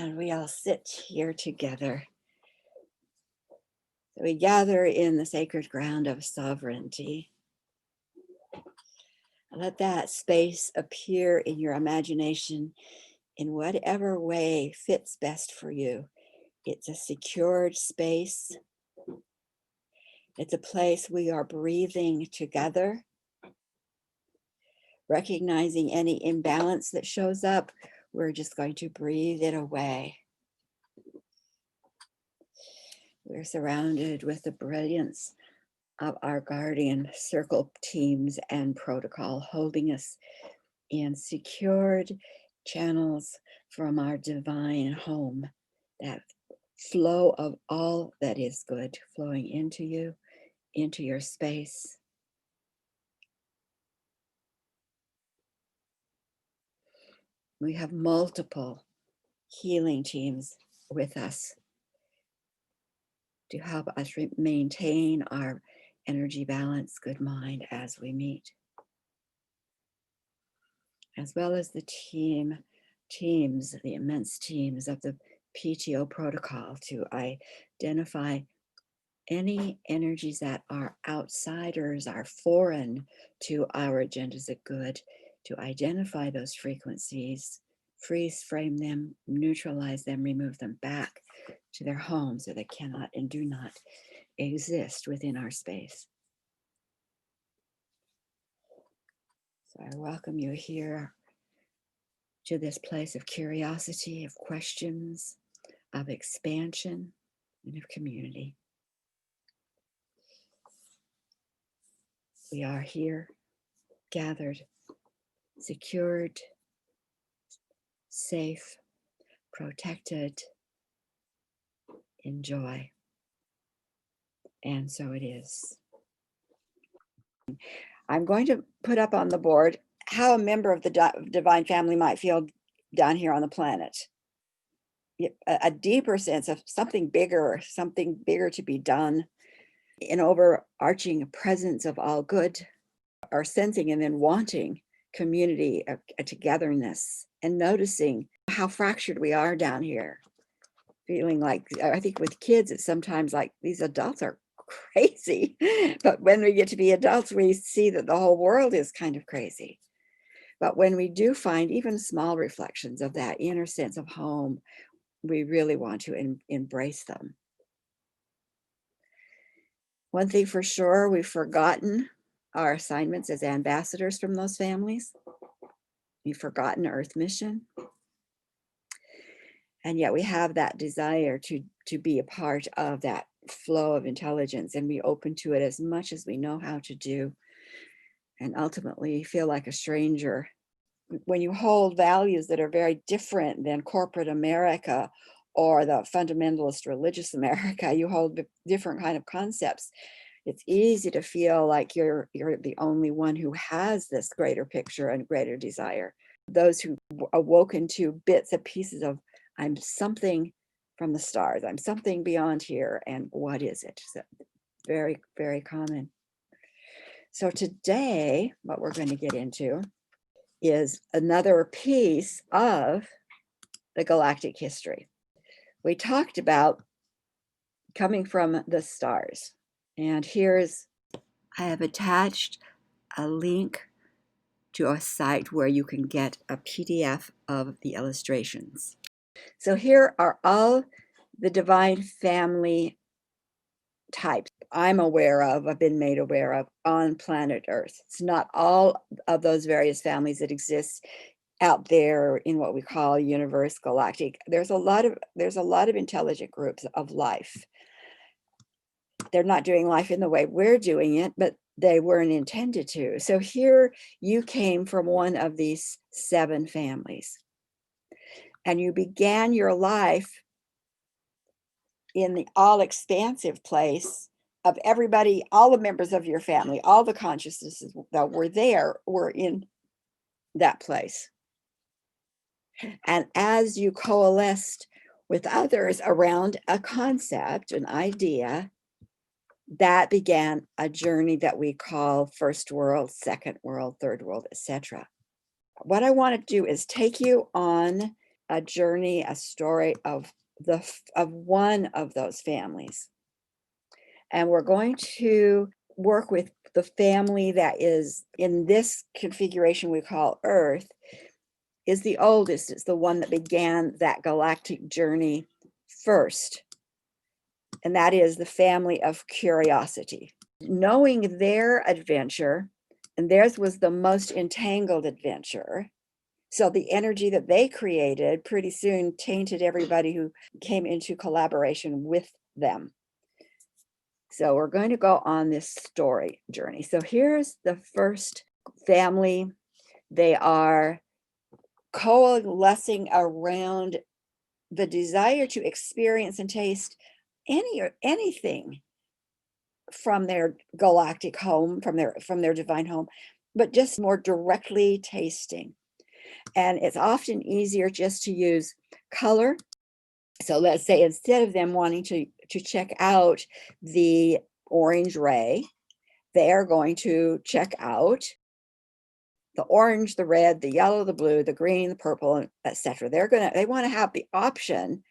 And we all sit here together. We gather in the sacred ground of sovereignty. Let that space appear in your imagination in whatever way fits best for you. It's a secured space. It's a place we are breathing together, recognizing any imbalance that shows up. We're just going to breathe it away. We're surrounded with the brilliance of our guardian circle teams and protocol, holding us in secured channels from our divine home, that flow of all that is good flowing into you, into your space. We have multiple healing teams with us to help us maintain our energy balance, good mind as we meet. As well as the teams, the immense teams of the PTO protocol to identify any energies that are outsiders, are foreign to our agendas of good, to identify those frequencies, freeze frame them, neutralize them, remove them back to their homes so they cannot and do not exist within our space. So I welcome you here to this place of curiosity, of questions, of expansion, and of community. We are here, gathered, secured, safe, protected, in joy. And so it is. I'm going to put up on the board how a member of the divine family might feel down here on the planet. A deeper sense of something bigger to be done, an overarching presence of all good, or sensing and then wanting community, a togetherness, and noticing how fractured we are down here. Feeling like, I think with kids, it's sometimes like these adults are crazy, but when we get to be adults, we see that the whole world is kind of crazy. But when we do find even small reflections of that inner sense of home, we really want to embrace them. One thing for sure, we've forgotten our assignments as ambassadors from those families. We've forgotten Earth mission. And yet we have that desire to be a part of that flow of intelligence and be open to it as much as we know how to do. And ultimately feel like a stranger. When you hold values that are very different than corporate America or the fundamentalist religious America, you hold different kind of concepts. It's easy to feel like you're the only one who has this greater picture and greater desire. Those who awoken to bits and pieces of, I'm something from the stars, I'm something beyond here, and what is it? So very, very common. So today, what we're going to get into is another piece of the galactic history. We talked about coming from the stars, and I have attached a link to a site where you can get a PDF of the illustrations. So here are all the divine family types I'm aware of, I've been made aware of on planet Earth. It's not all of those various families that exist out there in what we call universe galactic. There's a lot of intelligent groups of life. They're not doing life in the way we're doing it, but they weren't intended to. So here you came from one of these 7 families, and you began your life in the all expansive place of everybody, all the members of your family, all the consciousnesses that were there were in that place. And as you coalesced with others around a concept, an idea, that began a journey that we call first world, second world, third world, etc. What I want to do is take you on a journey, a story of one of those families. And we're going to work with the family that is in this configuration we call Earth, is the oldest. It's the one that began that galactic journey first. And that is the family of curiosity. Knowing their adventure, and theirs was the most entangled adventure. So the energy that they created pretty soon tainted everybody who came into collaboration with them. So we're going to go on this story journey. So here's the first family. They are coalescing around the desire to experience and taste anything from their galactic home, from their divine home, but just more directly tasting. And it's often easier just to use color. So let's say instead of them wanting to check out the orange ray, they're going to check out the orange, the red, the yellow, the blue, the green, the purple, etc. They want to have the option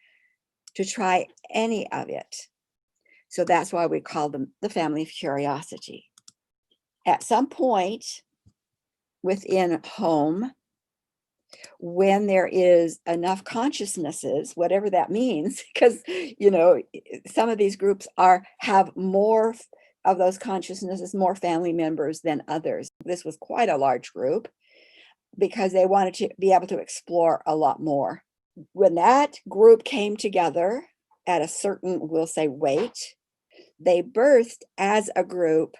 to try any of it. So that's why we call them the family of curiosity. At some point within home, when there is enough consciousnesses, whatever that means, because some of these groups have more of those consciousnesses, more family members than others. This was quite a large group because they wanted to be able to explore a lot more. When that group came together at a certain, we'll say, weight, they birthed as a group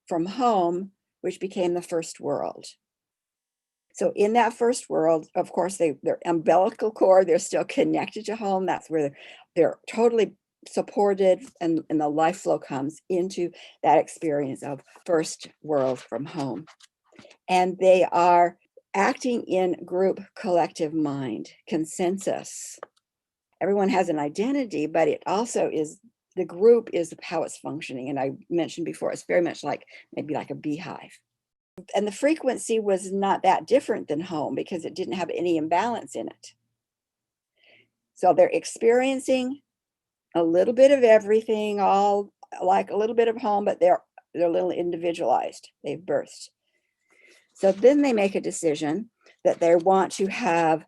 from home, which became the first world. So in that first world, of course, their umbilical cord, they're still connected to home. That's where they're totally supported, and the life flow comes into that experience of first world from home. And they are acting in group collective mind, consensus. Everyone has an identity, but it also is, the group is how it's functioning. And I mentioned before, it's very much maybe like a beehive. And the frequency was not that different than home because it didn't have any imbalance in it. So they're experiencing a little bit of everything, all like a little bit of home, but they're a little individualized. They've birthed. So then they make a decision that they want to have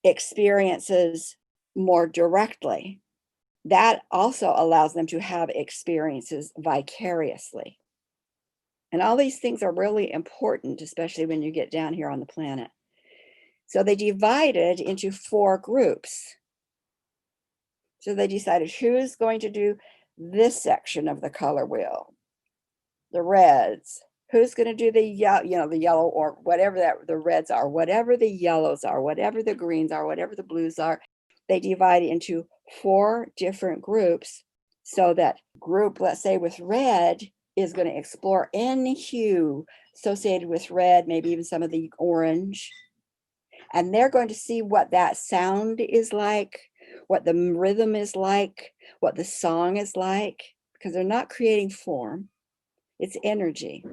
experiences more directly. That also allows them to have experiences vicariously. And all these things are really important, especially when you get down here on the planet. So they divided into 4 groups. So they decided who's going to do this section of the color wheel, the reds. Who's going to do the yellow or whatever the reds are, whatever the yellows are, whatever the greens are, whatever the blues are. They divide into 4 different groups so that group, let's say with red, is going to explore any hue associated with red, maybe even some of the orange. And they're going to see what that sound is like, what the rhythm is like, what the song is like, because they're not creating form, it's energy.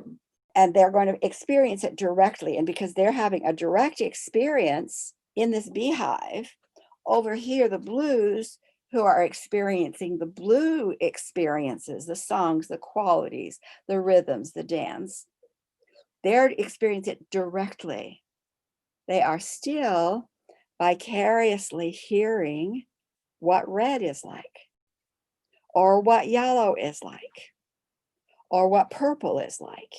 And they're going to experience it directly. And because they're having a direct experience in this beehive, over here, the blues who are experiencing the blue experiences, the songs, the qualities, the rhythms, the dance, they're experiencing it directly. They are still vicariously hearing what red is like, or what yellow is like, or what purple is like.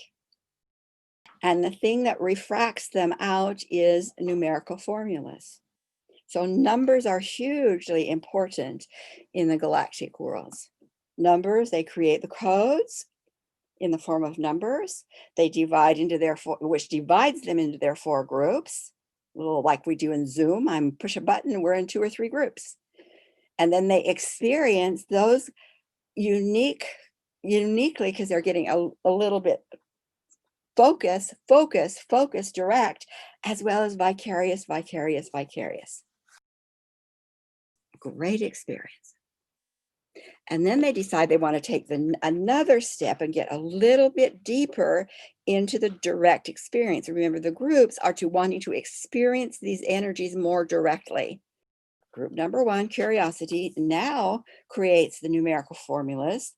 And the thing that refracts them out is numerical formulas. So numbers are hugely important in the galactic worlds. Numbers, they create the codes in the form of numbers. They divide into which divides them into their 4 groups, a little like we do in Zoom. I'm push a button and we're in 2 or 3 groups. And then they experience those uniquely because they're getting a little bit focus, direct, as well as vicarious. Great experience. And then they decide they want to take another step and get a little bit deeper into the direct experience. Remember, the groups are wanting to experience these energies more directly. Group number 1, curiosity, now creates the numerical formulas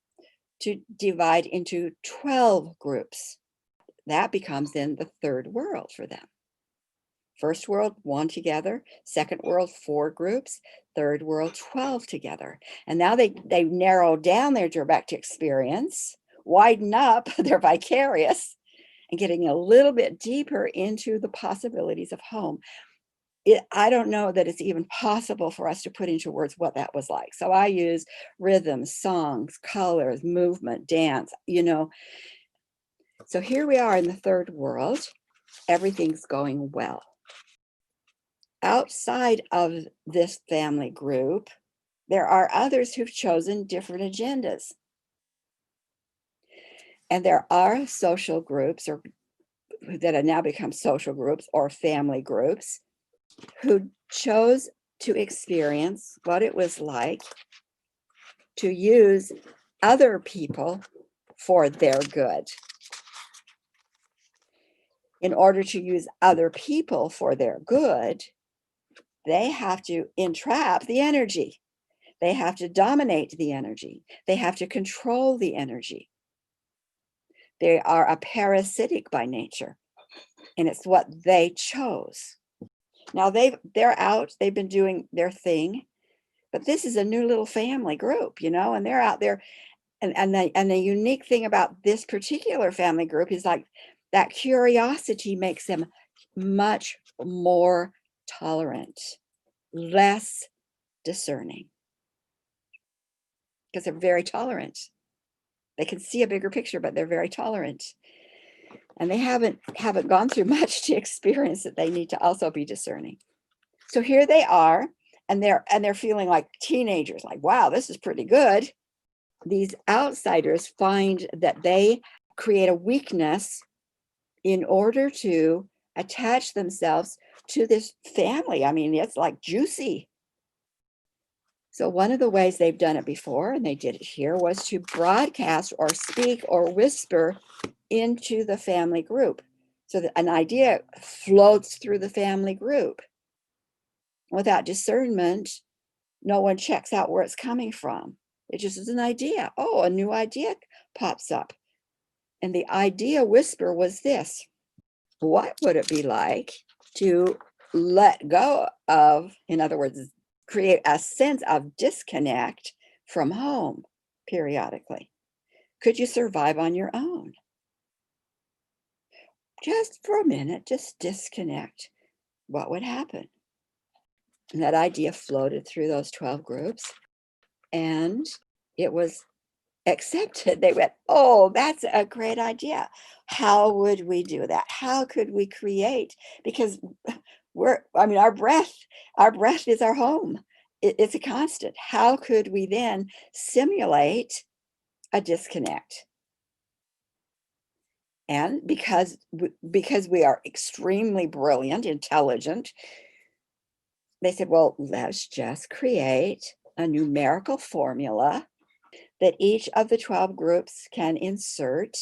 to divide into 12 groups. That becomes then the third world for them. First world, 1 together. Second world, 4 groups. Third world, 12 together. And now they've narrowed down their direct experience, widen up their vicarious, and getting a little bit deeper into the possibilities of home. I don't know that it's even possible for us to put into words what that was like. So I use rhythms, songs, colors, movement, dance, So here we are in the third world. Everything's going well. Outside of this family group, there are others who've chosen different agendas. And there are social groups that have now become social groups or family groups who chose to experience what it was like to use other people for their good. In order to use other people for their good, they have to entrap the energy. They have to dominate the energy. They have to control the energy. They are a parasitic by nature, and it's what they chose. Now they're out, they've been doing their thing, but this is a new little family group, and they're out there. And the unique thing about this particular family group is like that curiosity makes them much more tolerant, less discerning, because they're very tolerant. They can see a bigger picture, but they're very tolerant. And they haven't gone through much to experience that they need to also be discerning. So here they are, and they're feeling like teenagers, like, wow, this is pretty good. These outsiders find that they create a weakness in order to attach themselves to this family. I mean, it's like juicy. So one of the ways they've done it before, and they did it here, was to broadcast or speak or whisper into the family group so that an idea floats through the family group. Without discernment, no one checks out where it's coming from. It just is an idea. Oh, a new idea pops up. And the idea whisper was this: what would it be like to let go of, in other words, create a sense of disconnect from home periodically? Could you survive on your own? Just for a minute, just disconnect. What would happen? And that idea floated through those 12 groups, and it was accepted. They went, oh, that's a great idea. How would we do that? How could we create? Because our breath is our home. It's a constant. How could we then simulate a disconnect? And because we are extremely brilliant, intelligent, they said, well, let's just create a numerical formula that each of the 12 groups can insert.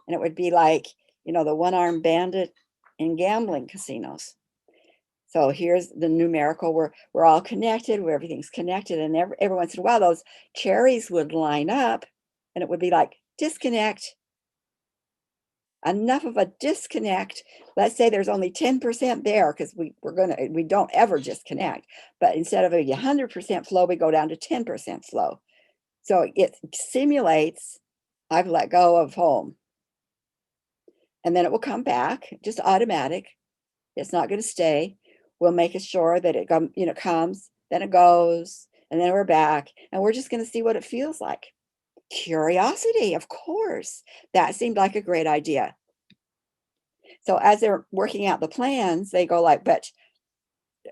And it would be like, the one-armed bandit in gambling casinos. So here's the numerical, we're all connected, where everything's connected. And every once in a while, those cherries would line up and it would be like, disconnect. Enough of a disconnect. Let's say there's only 10% there, because we don't ever disconnect. But instead of a 100% flow, we go down to 10% flow. So it simulates, I've let go of home. And then it will come back, just automatic. It's not going to stay. We'll make sure that it comes, then it goes, and then we're back. And we're just going to see what it feels like. Curiosity, of course. That seemed like a great idea. So as they're working out the plans, they go like, but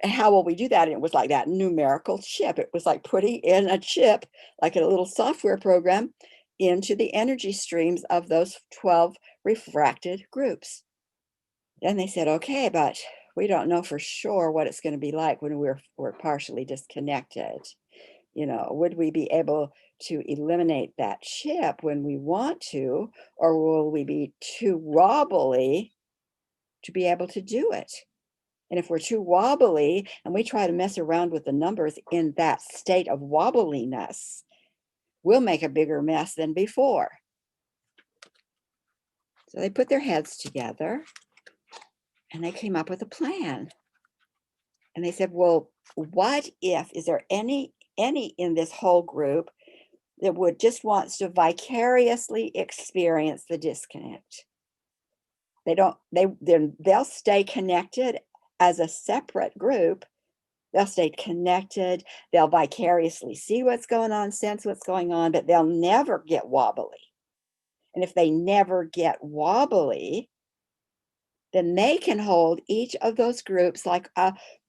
how will we do that? And it was like that numerical chip. It was like putting in a chip, like a little software program, into the energy streams of those 12 refracted groups. Then they said, okay, but we don't know for sure what it's going to be like when we're partially disconnected. Would we be able to eliminate that chip when we want to, or will we be too wobbly to be able to do it? And if we're too wobbly and we try to mess around with the numbers in that state of wobbliness, we'll make a bigger mess than before. So they put their heads together and they came up with a plan. And they said, well, what if, is there any in this whole group that would just wants to vicariously experience the disconnect? They'll stay connected as a separate group. They'll stay connected. They'll vicariously see what's going on, sense what's going on, but they'll never get wobbly. And if they never get wobbly, then they can hold each of those groups like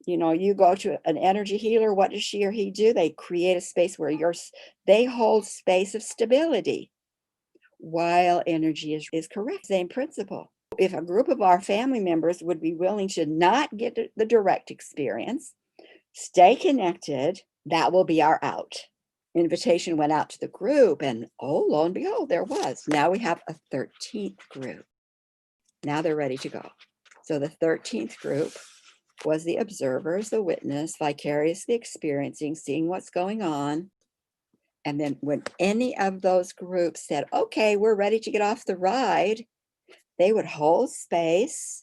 you go to an energy healer. What does she or he do? They create a space where they hold space of stability while energy is correct. Same principle. If a group of our family members would be willing to not get the direct experience, stay connected, that will be our out. Invitation went out to the group, and oh, lo and behold, there was. Now we have a 13th group. Now they're ready to go. So the 13th group was the observers, the witness, vicariously experiencing, seeing what's going on. And then when any of those groups said, okay, we're ready to get off the ride, they would hold space.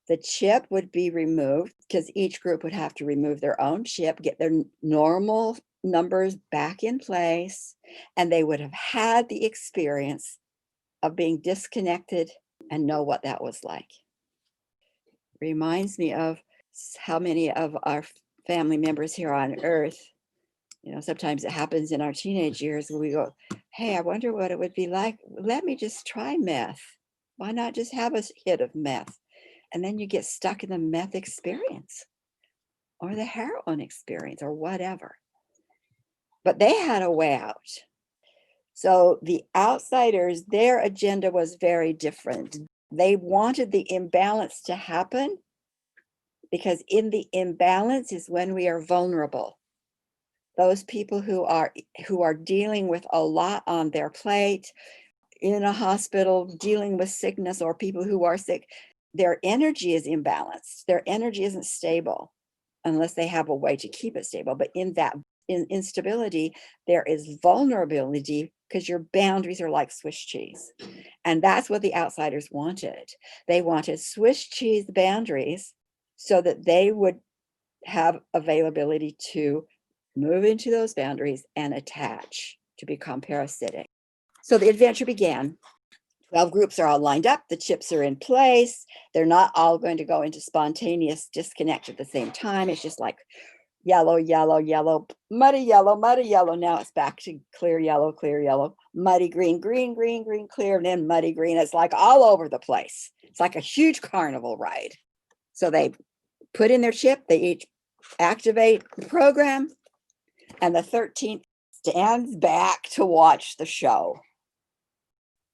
The chip would be removed because each group would have to remove their own chip, get their normal numbers back in place, and they would have had the experience of being disconnected and know what that was like. Reminds me of how many of our family members here on Earth, sometimes it happens in our teenage years where we go, hey, I wonder what it would be like. Let me just try meth. Why not just have a hit of meth? And then you get stuck in the meth experience or the heroin experience or whatever. But they had a way out. So the outsiders, their agenda was very different. They wanted the imbalance to happen because in the imbalance is when we are vulnerable. Those people who are dealing with a lot on their plate, in a hospital, dealing with sickness, or people who are sick, their energy is imbalanced. Their energy isn't stable unless they have a way to keep it stable. But in that instability, there is vulnerability because your boundaries are like Swiss cheese. And that's what the outsiders wanted. They wanted Swiss cheese boundaries so that they would have availability to move into those boundaries and attach to become parasitic. So the adventure began. 12 groups are all lined up. The chips are in place. They're not all going to go into spontaneous disconnect at the same time. It's just like yellow, yellow, yellow, muddy yellow, muddy yellow. Now it's back to clear yellow, muddy green, green, green, green, clear, and then muddy green. It's like all over the place. It's like a huge carnival ride. So they put in their chip. They each activate the program. And the 13th stands back to watch the show.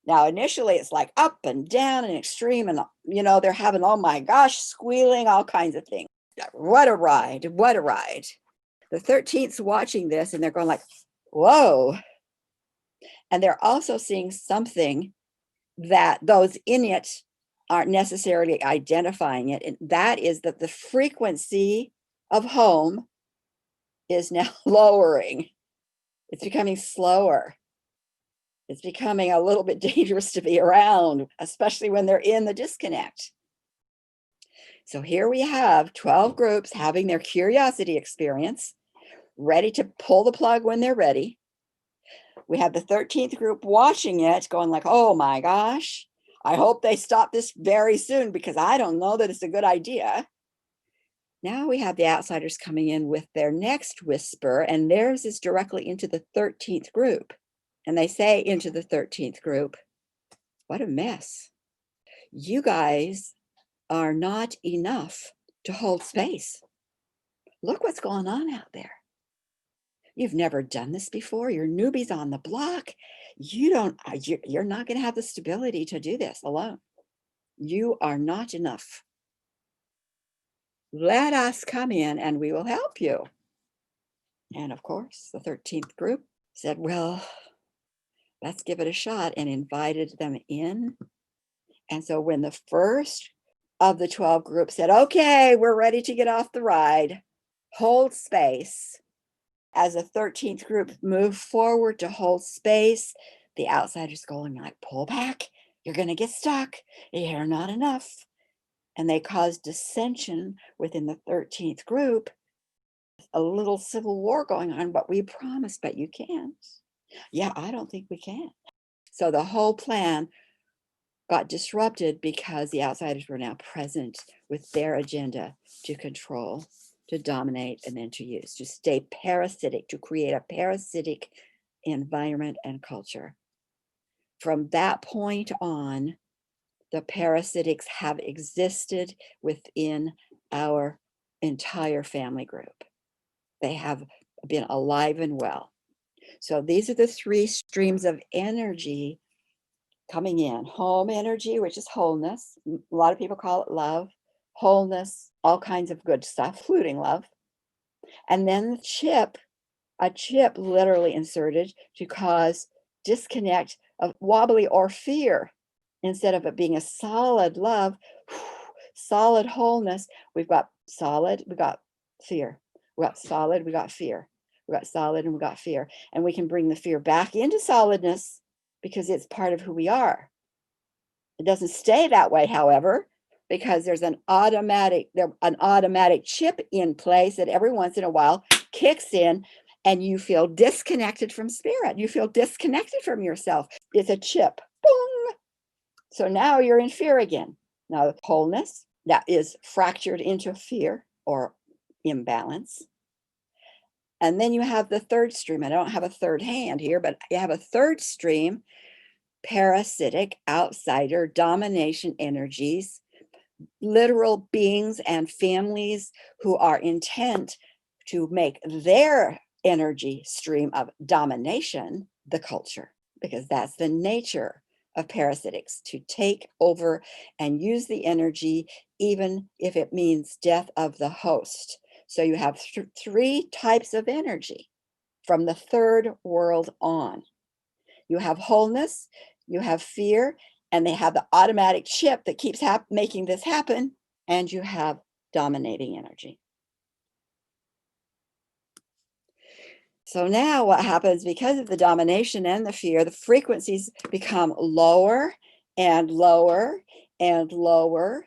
Now, initially, it's like up and down and extreme. And, they're having, oh my gosh, squealing, all kinds of things. What a ride. What a ride. The 13th's watching this and they're going like, whoa. And they're also seeing something that those in it aren't necessarily identifying it. And that is that the frequency of home is now lowering. It's becoming slower. It's becoming a little bit dangerous to be around, especially when they're in the disconnect. So here we have 12 groups having their curiosity experience, ready to pull the plug when they're ready. We have the 13th group watching it, going like, oh my gosh, I hope they stop this very soon because I don't know that it's a good idea. Now we have the outsiders coming in with their next whisper, and theirs is directly into the 13th group. And they say into the 13th group, what a mess. You guys are not enough to hold space. Look what's going on out there. You've never done this before. You're newbies on the block. You're not going to have the stability to do this alone. You are not enough. Let us come in and we will help you. And of course, the 13th group said, well, let's give it a shot, and invited them in. And so when the first of the 12 groups said, okay, we're ready to get off the ride. Hold space. As a 13th group moved forward to hold space, the outsiders going like, pull back, you're going to get stuck, you're not enough. And they caused dissension within the 13th group, a little civil war going on, but we promised, but you can't. Yeah, I don't think we can. So the whole plan got disrupted because the outsiders were now present with their agenda to control, to dominate, and then to use, to stay parasitic, to create a parasitic environment and culture. From that point on, the parasitics have existed within our entire family group. They have been alive and well. So these are the three streams of energy coming in. Home energy, which is wholeness. A lot of people call it love, wholeness, all kinds of good stuff, including love. And then the chip, a chip literally inserted to cause disconnect of wobbly or fear. Instead of it being a solid love, solid wholeness, we've got solid, we got fear. We got solid, we got fear. We got solid and we got fear. And we can bring the fear back into solidness because it's part of who we are. It doesn't stay that way, however, because there's an automatic chip in place that every once in a while kicks in and you feel disconnected from spirit. You feel disconnected from yourself. It's a chip. Boom. So now you're in fear again. Now, wholeness, that is fractured into fear or imbalance. And then you have the third stream. I don't have a third hand here, but you have a third stream, parasitic, outsider, domination energies, literal beings and families who are intent to make their energy stream of domination the culture, because that's the nature of parasitics, to take over and use the energy, even if it means death of the host. So you have three types of energy from the third world on. You have wholeness, you have fear, and they have the automatic chip that keeps making this happen, and you have dominating energy. So now what happens, because of the domination and the fear, the frequencies become lower and lower and lower.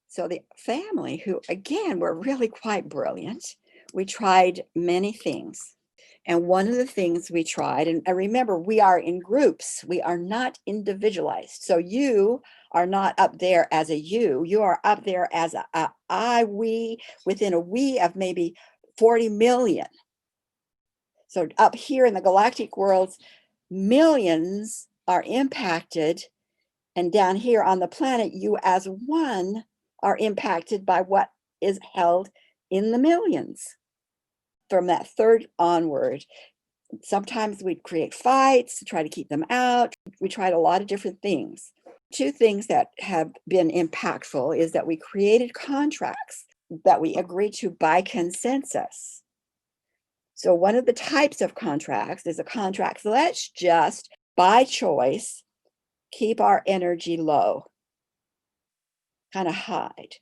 So the family, who again were really quite brilliant, we tried many things. And one of the things we tried, and remember, we are in groups, we are not individualized. So you are not up there as a you are up there as a I, we, within a we of maybe 40 million. So up here in the galactic worlds, millions are impacted. And down here on the planet, you as one are impacted by what is held in the millions. From that third onward, sometimes we'd create fights to try to keep them out. We tried a lot of different things. Two things that have been impactful is that we created contracts that we agreed to by consensus. So one of the types of contracts is a contract, let's just, by choice, keep our energy low, kind of hide,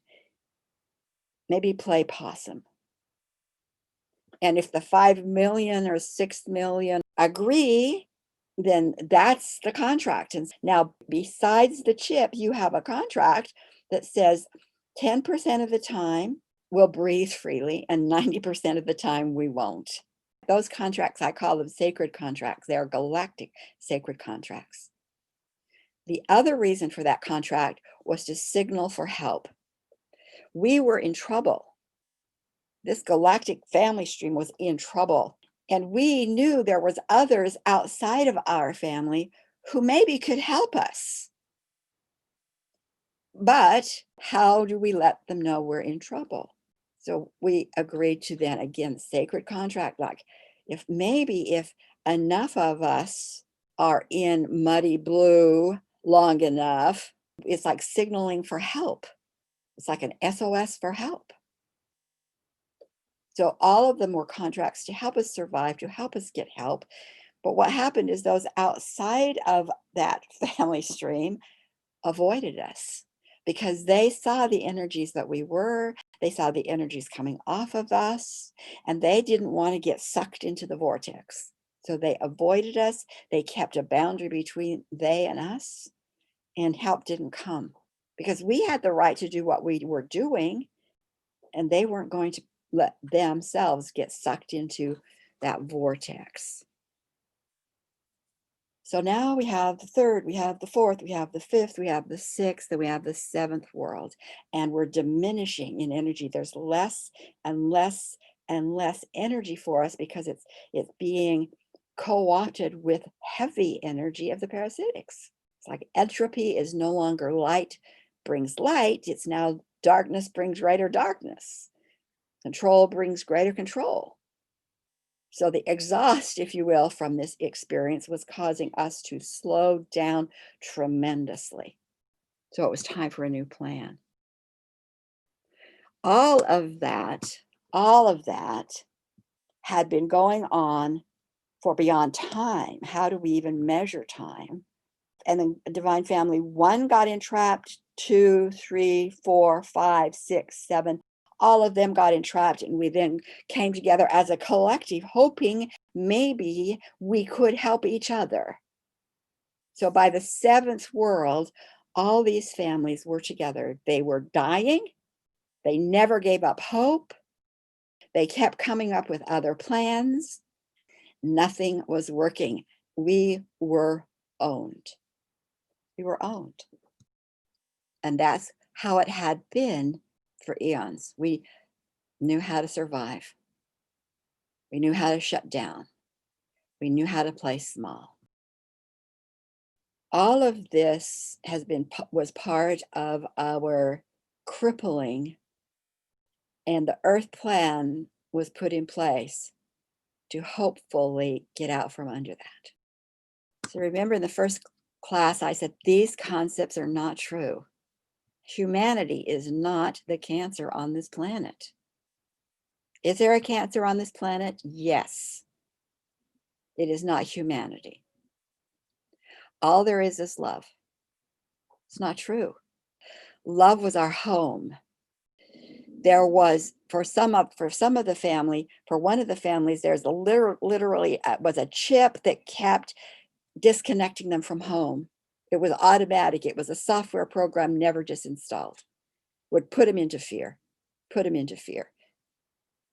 maybe play possum. And if the 5 million or 6 million agree, then that's the contract. And now, besides the chip, you have a contract that says 10% of the time we'll breathe freely and 90% of the time we won't. Those contracts, I call them sacred contracts. They are galactic sacred contracts. The other reason for that contract was to signal for help. We were in trouble. This galactic family stream was in trouble. And we knew there was others outside of our family who maybe could help us. But how do we let them know we're in trouble? So we agreed to then, again, sacred contract, like if enough of us are in muddy blue long enough, it's like signaling for help. It's like an SOS for help. So all of them were contracts to help us survive, to help us get help. But what happened is those outside of that family stream avoided us. because they saw the energies that we were, they saw the energies coming off of us, and they didn't want to get sucked into the vortex. So they avoided us. They kept a boundary between they and us, and help didn't come because we had the right to do what we were doing, and they weren't going to let themselves get sucked into that vortex. So now we have the third, we have the fourth, we have the fifth, we have the sixth, and we have the seventh world, and we're diminishing in energy. There's less and less and less energy for us because it's being co-opted with heavy energy of the parasitics. It's like entropy is no longer light brings light. It's now darkness brings greater darkness. Control brings greater control. So the exhaust, if you will, from this experience was causing us to slow down tremendously. So it was time for a new plan. All of that had been going on for beyond time. How do we even measure time? And then Divine Family 1 got entrapped, 2, 3, 4, 5, 6, 7. All of them got entrapped, and we then came together as a collective, hoping maybe we could help each other. So by the seventh world, all these families were together. They were dying. They never gave up hope. They kept coming up with other plans. Nothing was working. We were owned. We were owned. And that's how it had been for eons. We knew how to survive. We knew how to shut down. We knew how to play small. All of this was part of our crippling, and the Earth plan was put in place to hopefully get out from under that. So remember in the first class, I said, these concepts are not true. Humanity is not the cancer on this planet. Is there a cancer on this planet? Yes. It is not humanity. All there is love. It's not true. Love was our home. There was, for some of the family, for one of the families, there's literally was a chip that kept disconnecting them from home. It was automatic. It was a software program never disinstalled. Would put them into fear, put them into fear.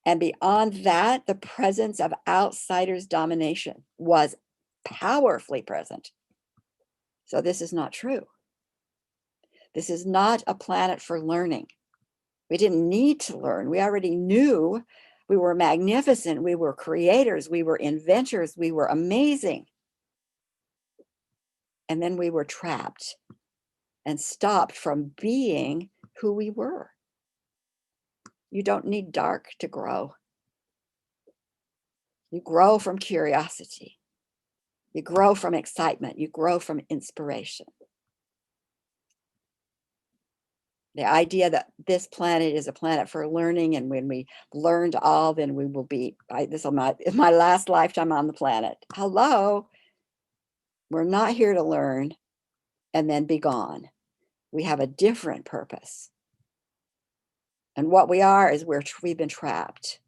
And beyond that, the presence of outsiders' domination was powerfully present. So this is not true. This is not a planet for learning. We didn't need to learn. We already knew. We were magnificent. We were creators. We were inventors. We were amazing. And then we were trapped and stopped from being who we were. You don't need dark to grow. You grow from curiosity. You grow from excitement. You grow from inspiration. The idea that this planet is a planet for learning, and when we learned all, then we will be, this is my last lifetime on the planet. Hello. We're not here to learn and then be gone. We have a different purpose. And what we are is we've been trapped.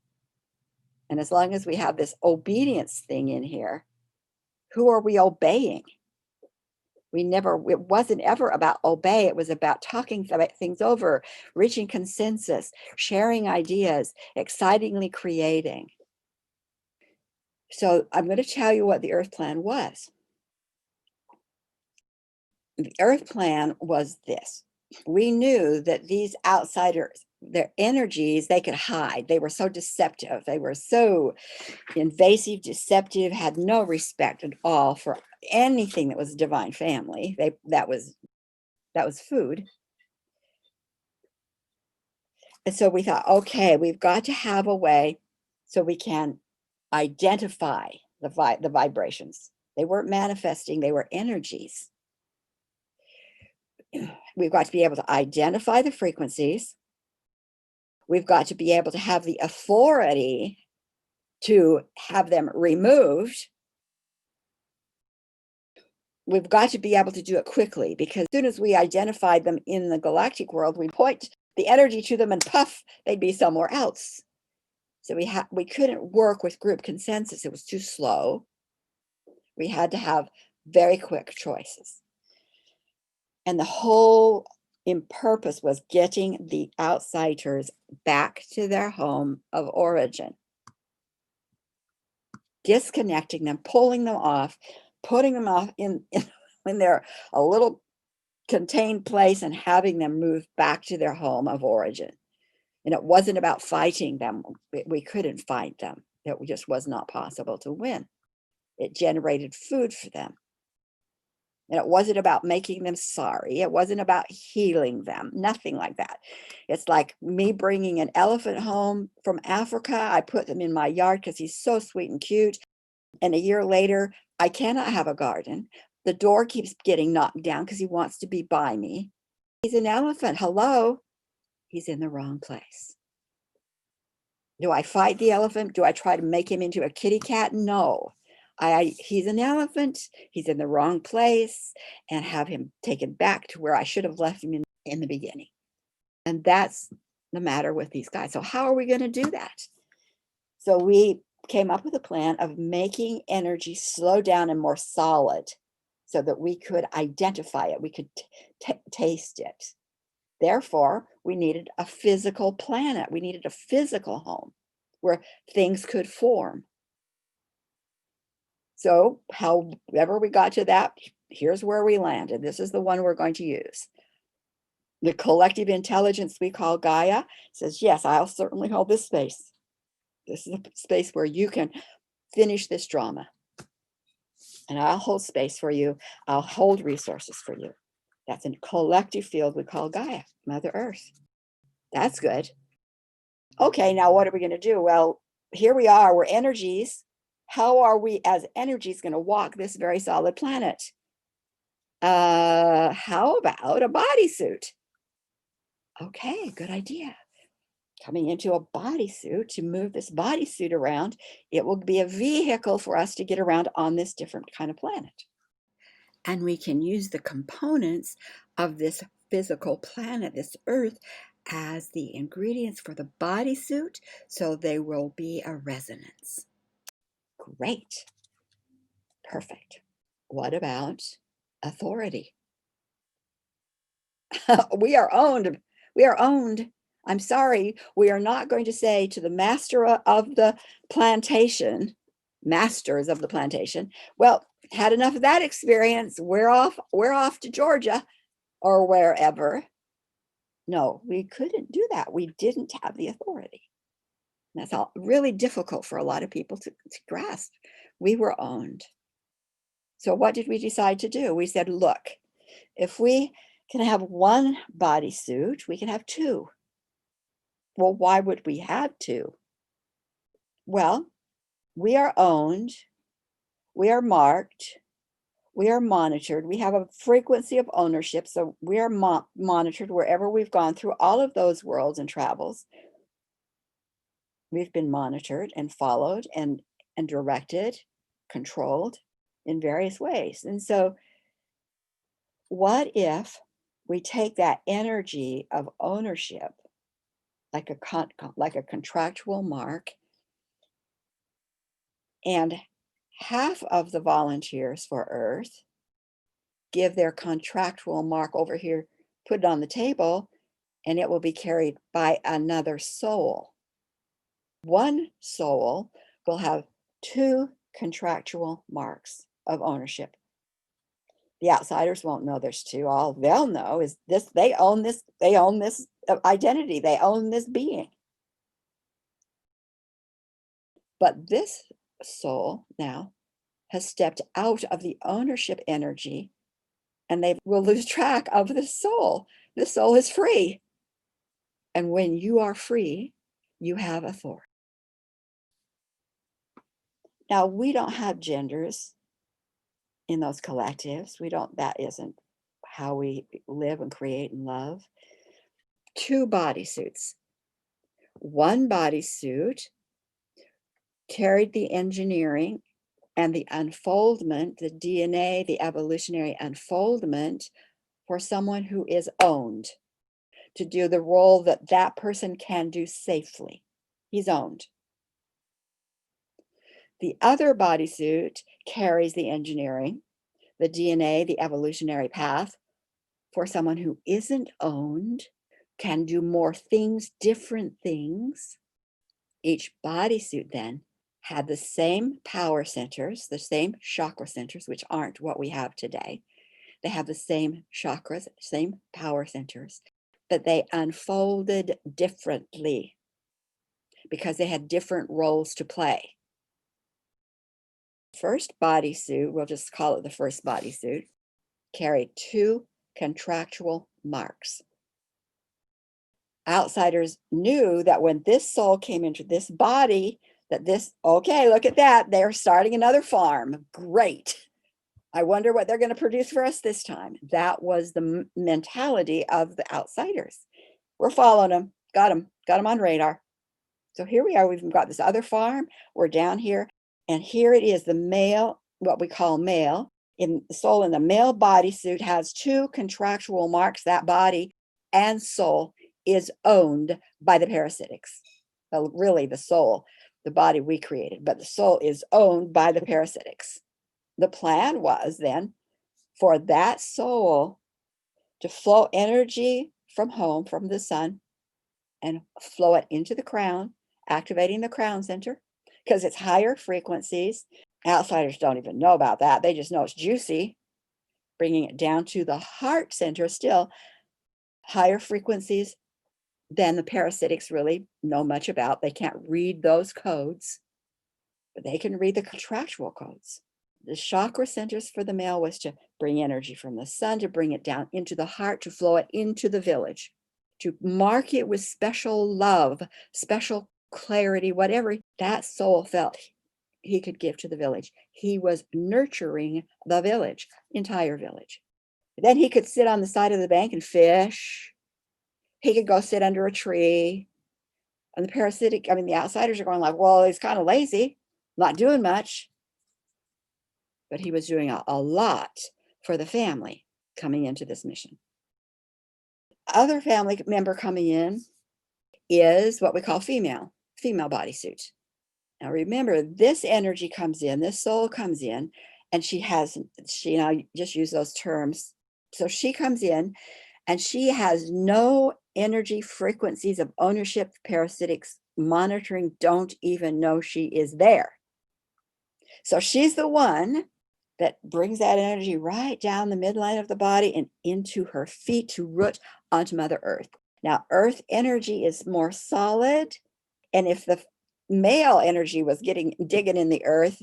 And as long as we have this obedience thing in here, who are we obeying? It wasn't ever about obey. It was about talking things over, reaching consensus, sharing ideas, excitingly creating. So I'm going to tell you what the Earth plan was. The Earth plan was this. We knew that these outsiders, their energies, they could hide. They were so deceptive. They were so invasive, deceptive, had no respect at all for anything that was divine family. That was food. And so we thought, okay, we've got to have a way so we can identify the vibrations. They weren't manifesting, they were energies. We've got to be able to identify the frequencies. We've got to be able to have the authority to have them removed. we've got to be able to do it quickly, because as soon as we identified them in the galactic world, we point the energy to them and puff, they'd be somewhere else. So we couldn't work with group consensus. It was too slow. We had to have very quick choices. And the whole purpose was getting the outsiders back to their home of origin, disconnecting them, pulling them off, putting them off in when they're a little contained place, and having them move back to their home of origin. And it wasn't about fighting them. We couldn't fight them. It just was not possible to win. It generated food for them. And it wasn't about making them sorry. It wasn't about healing them. Nothing like that. It's like me bringing an elephant home from Africa. I put him in my yard because he's so sweet and cute. And a year later, I cannot have a garden. The door keeps getting knocked down because he wants to be by me. He's an elephant. Hello. He's in the wrong place. Do I fight the elephant? Do I try to make him into a kitty cat? No. He's an elephant. He's in the wrong place, and have him taken back to where I should have left him in the beginning. And that's the matter with these guys. So how are we going to do that? So we came up with a plan of making energy slow down and more solid so that we could identify it. We could taste it. Therefore, we needed a physical planet. We needed a physical home where things could form. So however we got to that, here's where we landed. This is the one we're going to use. The collective intelligence we call Gaia says, yes, I'll certainly hold this space. This is a space where you can finish this drama. And I'll hold space for you. I'll hold resources for you. That's a collective field we call Gaia, Mother Earth. That's good. Okay, now what are we going to do? Well, here we are. We're energies. How are we as energies going to walk this very solid planet? How about a bodysuit? Okay, good idea. Coming into a bodysuit, to move this bodysuit around, it will be a vehicle for us to get around on this different kind of planet. And we can use the components of this physical planet, this Earth, as the ingredients for the bodysuit, so they will be a resonance. Great. Perfect. What about authority? We are owned. We are owned. I'm sorry. We are not going to say to the master of the plantation, masters of the plantation, well, had enough of that experience. We're off to Georgia or wherever. No, we couldn't do that. We didn't have the authority. That's all really difficult for a lot of people to grasp. We were owned. So what did we decide to do? We said, look, if we can have one bodysuit, we can have two. Well, why would we have two? Well, we are owned, we are marked, we are monitored. We have a frequency of ownership, so we are monitored wherever we've gone through all of those worlds and travels. We've been monitored and followed and directed, controlled in various ways. And so what if we take that energy of ownership, like a contractual mark, and half of the volunteers for Earth give their contractual mark over here, put it on the table, and it will be carried by another soul. One soul will have two contractual marks of ownership. The outsiders won't know there's two. All they'll know is this: they own this identity, they own this being. But this soul now has stepped out of the ownership energy, and they will lose track of the soul. The soul is free. And when you are free, you have authority. Now, we don't have genders in those collectives. That isn't how we live and create and love. Two bodysuits. One bodysuit carried the engineering and the unfoldment, the DNA, the evolutionary unfoldment for someone who is owned to do the role that that person can do safely. He's owned. The other bodysuit carries the engineering, the DNA, the evolutionary path for someone who isn't owned, can do more things, different things. Each bodysuit then had the same power centers, the same chakra centers, which aren't what we have today. They have the same chakras, same power centers, but they unfolded differently because they had different roles to play. First bodysuit, we'll just call it the first bodysuit, carried two contractual marks. Outsiders knew that when this soul came into this body, that this, okay, look at that, they're starting another farm. Great. I wonder what they're going to produce for us this time. That was the mentality of the outsiders. We're following them. Got them on radar. So here we are. We've got this other farm. We're down here. And here it is, the male, what we call male. In the soul in the male bodysuit has two contractual marks. That body and soul is owned by the parasitics. Well, really the soul, the body we created, but the soul is owned by the parasitics. The plan was then for that soul to flow energy from home, from the sun, and flow it into the crown, activating the crown center, because it's higher frequencies. Outsiders don't even know about that. They just know it's juicy. Bringing it down to the heart center, still higher frequencies than the parasitics really know much about. They can't read those codes, but they can read the contractual codes. The chakra centers for the male was to bring energy from the sun, to bring it down into the heart, to flow it into the village, to mark it with special love, special clarity, whatever that soul felt he could give to the village. He was nurturing the village, entire village. Then he could sit on the side of the bank and fish. He could go sit under a tree. And the outsiders are going like, well, he's kind of lazy, not doing much. But he was doing a lot for the family coming into this mission. Other family member coming in is what we call female bodysuit. Now remember, this energy comes in, this soul comes in, and she just use those terms. So she comes in and she has no energy frequencies of ownership. Parasitics monitoring don't even know she is there. So she's the one that brings that energy right down the midline of the body and into her feet to root onto Mother Earth. Now, Earth energy is more solid. And if the male energy was digging in the earth,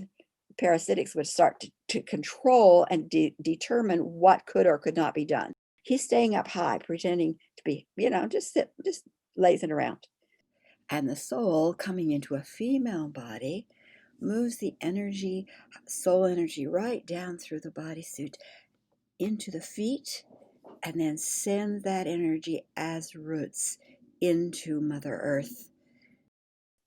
parasitics would start to control and determine what could or could not be done. He's staying up high, pretending to be, just lazing around. And the soul coming into a female body moves the energy, soul energy, right down through the bodysuit into the feet, and then send that energy as roots into Mother Earth,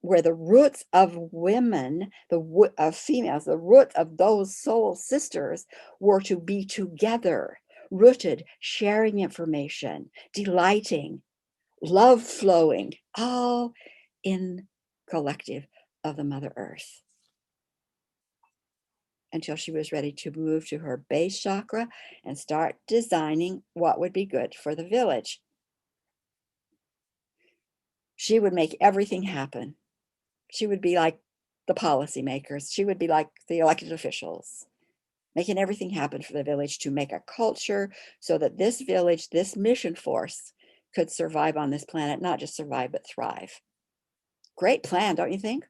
where the roots of women, of females, the roots of those soul sisters were to be together, rooted, sharing information, delighting, love flowing, all in collective of the Mother Earth, until she was ready to move to her base chakra and start designing what would be good for the village. She would make everything happen. She would be like the policymakers. She would be like the elected officials, making everything happen for the village to make a culture so that this village, this mission force, could survive on this planet, not just survive, but thrive. Great plan, don't you think?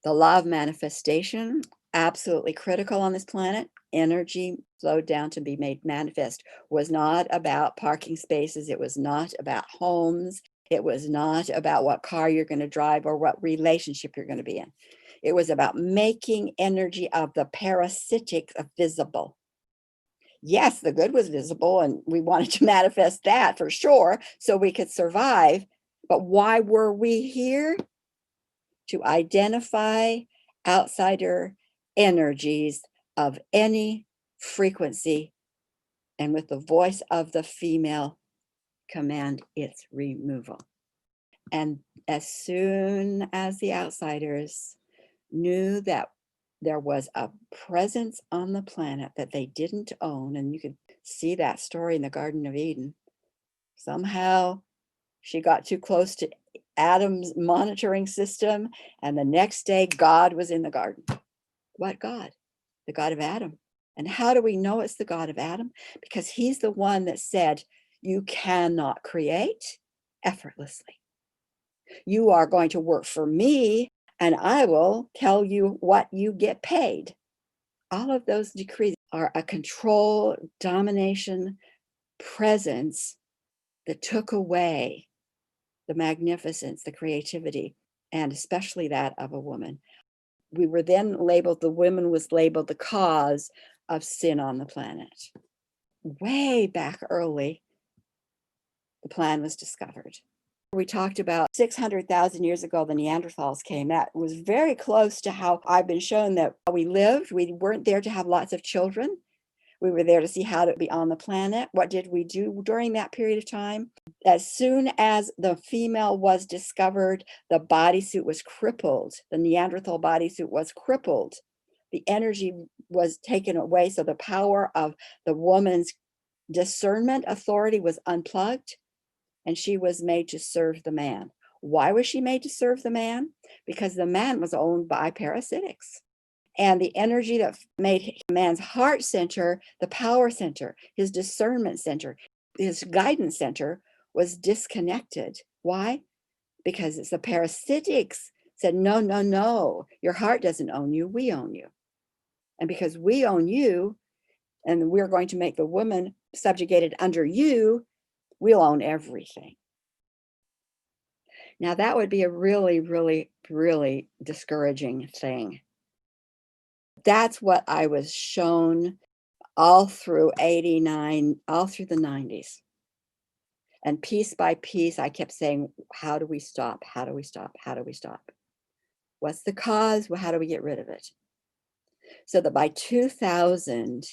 The law of manifestation, absolutely critical on this planet. Energy flowed down to be made manifest, was not about parking spaces. It was not about homes. It was not about what car you're going to drive or what relationship you're going to be in. It was about making energy of the parasitic visible. Yes, the good was visible, and we wanted to manifest that for sure so we could survive. But why were we here? To identify outsider energies of any frequency, and with the voice of the female, command its removal. And as soon as the outsiders knew that there was a presence on the planet that they didn't own, and you could see that story in the Garden of Eden, somehow she got too close to Adam's monitoring system, and the next day God was in the garden. What God? The God of Adam. And how do we know it's the God of Adam? Because he's the one that said, you cannot create effortlessly. You are going to work for me, and I will tell you what you get paid. All of those decrees are a control, domination, presence that took away the magnificence, the creativity, and especially that of a woman. We were then labeled, the woman was labeled the cause of sin on the planet. Way back early, the plan was discovered. We talked about 600,000 years ago, the Neanderthals came. That was very close to how I've been shown that we lived. We weren't there to have lots of children. We were there to see how to be on the planet. What did we do during that period of time? As soon as the female was discovered, the bodysuit was crippled. The Neanderthal bodysuit was crippled. The energy was taken away. So the power of the woman's discernment authority was unplugged, and she was made to serve the man. Why was she made to serve the man? Because the man was owned by parasitics. And the energy that made man's heart center, the power center, his discernment center, his guidance center was disconnected. Why? Because it's the parasitics said, no, no, no, your heart doesn't own you, we own you. And because we own you, and we're going to make the woman subjugated under you, we'll own everything. Now that would be a really, really, really discouraging thing. That's what I was shown all through 89, all through the 90s. And piece by piece, I kept saying, how do we stop? How do we stop? How do we stop? What's the cause? Well, how do we get rid of it? So that by 2000,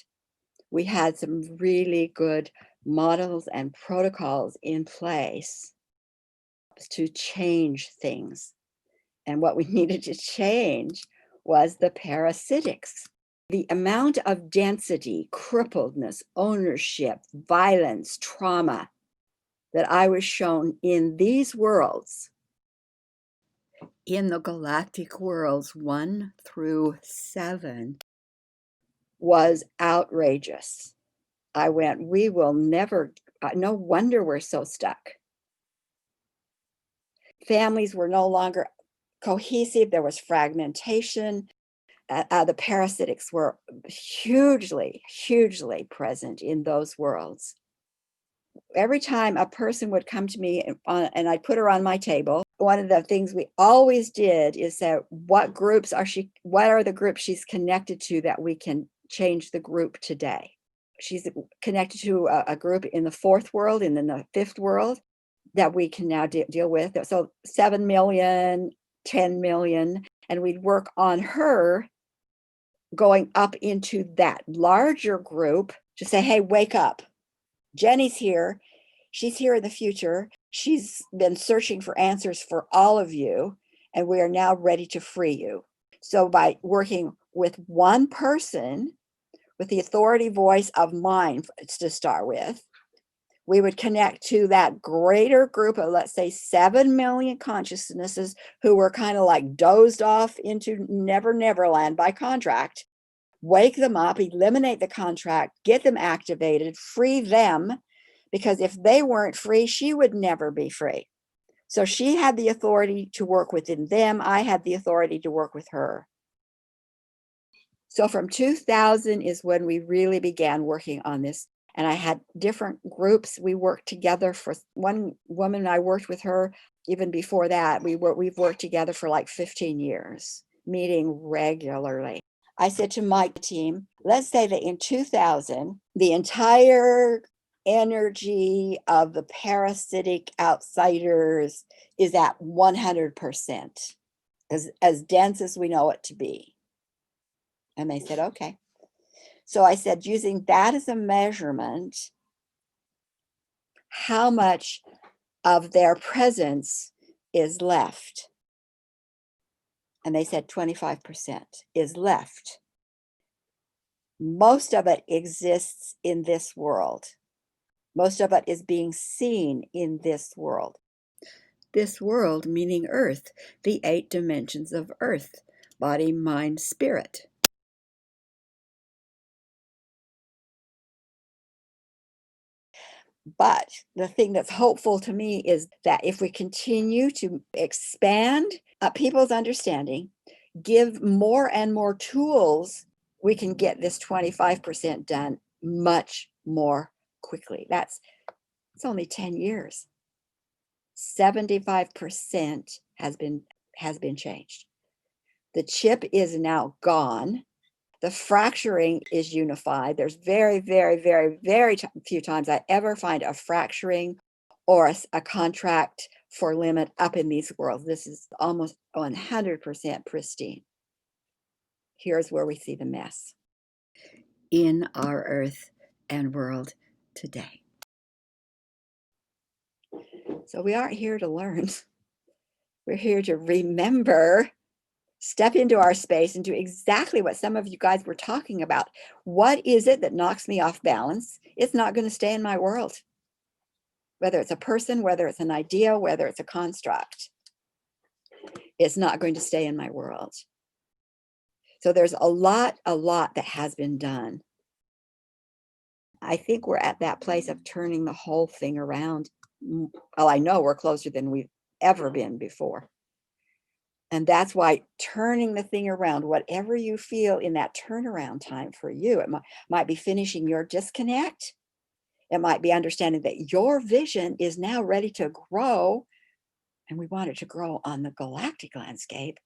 we had some really good models and protocols in place to change things. And what we needed to change was the parasitics. The amount of density, crippledness, ownership, violence, trauma that I was shown in these worlds, in the galactic worlds 1 through 7, was outrageous. I went, we will never, no wonder we're so stuck. Families were no longer cohesive. There was fragmentation. The parasitics were hugely, hugely present in those worlds. Every time a person would come to me and I'd put her on my table, one of the things we always did is say, what are the groups she's connected to that we can change the group today? She's connected to a group in the 4th world and in the 5th world that we can now deal with. So 7 million, 10 million, and we'd work on her going up into that larger group to say, hey, wake up. Jenny's here. She's here in the future. She's been searching for answers for all of you, and we are now ready to free you. So by working with one person with the authority voice of mind to start with, we would connect to that greater group of, let's say, 7 million consciousnesses who were kind of like dozed off into never land by contract, wake them up, eliminate the contract, get them activated, free them, because if they weren't free, she would never be free. So she had the authority to work within them. I had the authority to work with her. So from 2000 is when we really began working on this. And I had different groups. We worked together for one woman. I worked with her even before that. We've worked together for like 15 years, meeting regularly. I said to my team, let's say that in 2000, the entire energy of the parasitic outsiders is at 100%. as dense as we know it to be. And they said, okay. So I said, using that as a measurement, how much of their presence is left? And they said 25% is left. Most of it exists in this world. Most of it is being seen in this world. This world meaning Earth, the 8 dimensions of Earth, body, mind, spirit. But the thing that's hopeful to me is that if we continue to expand people's understanding, give more and more tools, we can get this 25% done much more quickly. It's only 10 years. 75% has been changed. The chip is now gone. The fracturing is unified. There's very, very, very, very few times I ever find a fracturing or a contract for limit up in these worlds. This is almost 100% pristine. Here's where we see the mess in our earth and world today. So we aren't here to learn. We're here to remember, step into our space and do exactly what some of you guys were talking about. What is it that knocks me off balance? It's not going to stay in my world. Whether it's a person, whether it's an idea, whether it's a construct, it's not going to stay in my world. So there's a lot that has been done. I think we're at that place of turning the whole thing around. Well, I know we're closer than we've ever been before. And that's why turning the thing around, whatever you feel in that turnaround time for you, it might be finishing your disconnect. It might be understanding that your vision is now ready to grow. And we want it to grow on the galactic landscape,